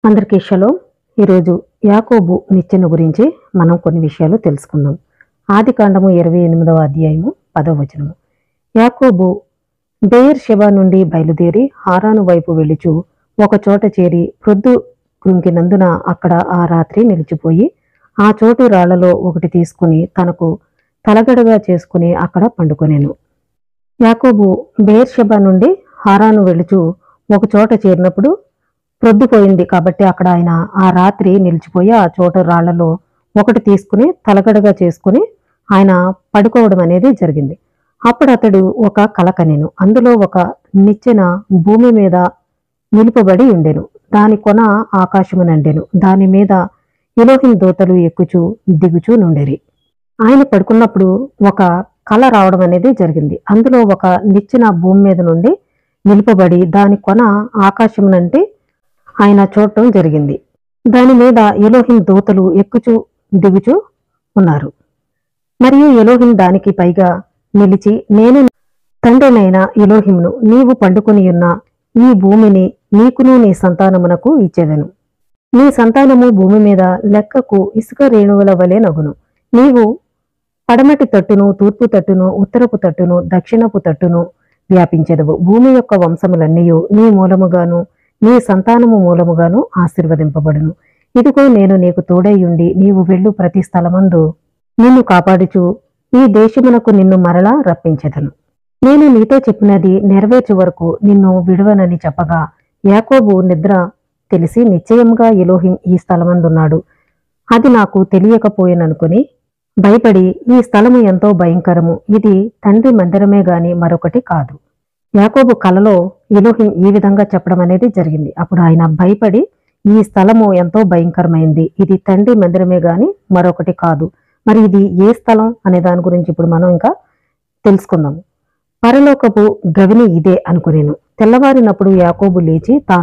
అందరికీ షలోమ్. ఈరోజు యాకోబు నిచ్చెన గురించి మనం కొన్ని విషయాలు తెలుసుకుందాం. ఆదికాండము 28వ అధ్యాయము 10వ వచనము. యాకోబు బెయేర్షెబా నుండి బయలుదేరి హారాను వైపు వెళుచు ఒక చోట చేరి ప్రొద్దు కృంకినందున అక్కడ ఆ రాత్రి నిలిచిపోయి ఆ చోటు రాళ్లలో ఒకటి తీసుకుని తనకు తలగడగా చేసుకుని అక్కడ పండుకొనెను. యాకోబు బెయేర్షెబా నుండి హారాను వెళుచు ఒక చోట చేరినప్పుడు ప్రొద్దుపోయింది కాబట్టి అక్కడ ఆయన ఆ రాత్రి నిలిచిపోయి ఆ చోట రాళ్లలో ఒకటి తీసుకుని తలగడగా చేసుకుని ఆయన పడుకోవడం అనేది జరిగింది. అప్పుడు అతడు ఒక కల కనెను. అందులో ఒక నిచ్చెన భూమి మీద నిలుపబడి ఉండెను. దాని కొన ఆకాశము నండెను. దాని మీద ఎలోహిం దూతలు ఎక్కుచూ దిగుచూ నుండిరి. ఆయన పడుకున్నప్పుడు ఒక కల రావడం అనేది జరిగింది. అందులో ఒక నిచ్చెన భూమి మీద నుండి నిలుపబడి దాని కొన ఆకాశమునంటే ఆయన చూడటం జరిగింది. దాని మీద ఎలోహిం దూతలు ఎక్కుచూ దిగుచూ ఉన్నారు. మరియు ఎలోహిం దానికి పైగా నిలిచి, నేను తండ్రినైన ఎలోహింను, నీవు పండుకొని ఉన్న ఈ భూమిని నీకును నీ సంతానమునకు ఇచ్చేదను. నీ సంతానము భూమి మీద లెక్కకు ఇసుక రేణువుల వలె నగును. నీవు పడమటి తట్టును, తూర్పు తట్టును, ఉత్తరపు తట్టును, దక్షిణపు తట్టును వ్యాపించెదవు. భూమి యొక్క వంశములన్నీ నీ మూలముగాను నీ సంతానము మూలముగాను ఆశీర్వదింపబడును. ఇదిగో నేను నీకు తోడైయుండి నీవు వెళ్ళు ప్రతి స్థలమందు నిన్ను కాపాడుచు ఈ దేశమునకు నిన్ను మరలా రప్పించెదను. నేను నీతో చెప్పినది నెరవేర్చు వరకు నిన్ను విడువనని చెప్పగా యాకోబు నిద్ర తెలిసి నిశ్చయముగా ఎలోహిం ఈ స్థలమందున్నాడు, అది నాకు తెలియకపోయేననుకుని భయపడి, ఈ స్థలము ఎంతో భయంకరము, ఇది తండ్రి మందిరమే గాని మరొకటి కాదు. యాకోబు కలలో ఎలోహిం ఈ విధంగా చెప్పడం అనేది జరిగింది. అప్పుడు ఆయన భయపడి, ఈ స్థలము ఎంతో భయంకరమైంది, ఇది తండ్రి మందిరమే గాని మరొకటి కాదు. మరి ఇది ఏ స్థలం అనే దాని గురించి ఇప్పుడు మనం ఇంకా తెలుసుకుందాము. పరలోకపు గవిని ఇదే అనుకునేను. తెల్లవారినప్పుడు యాకోబు లేచి తాను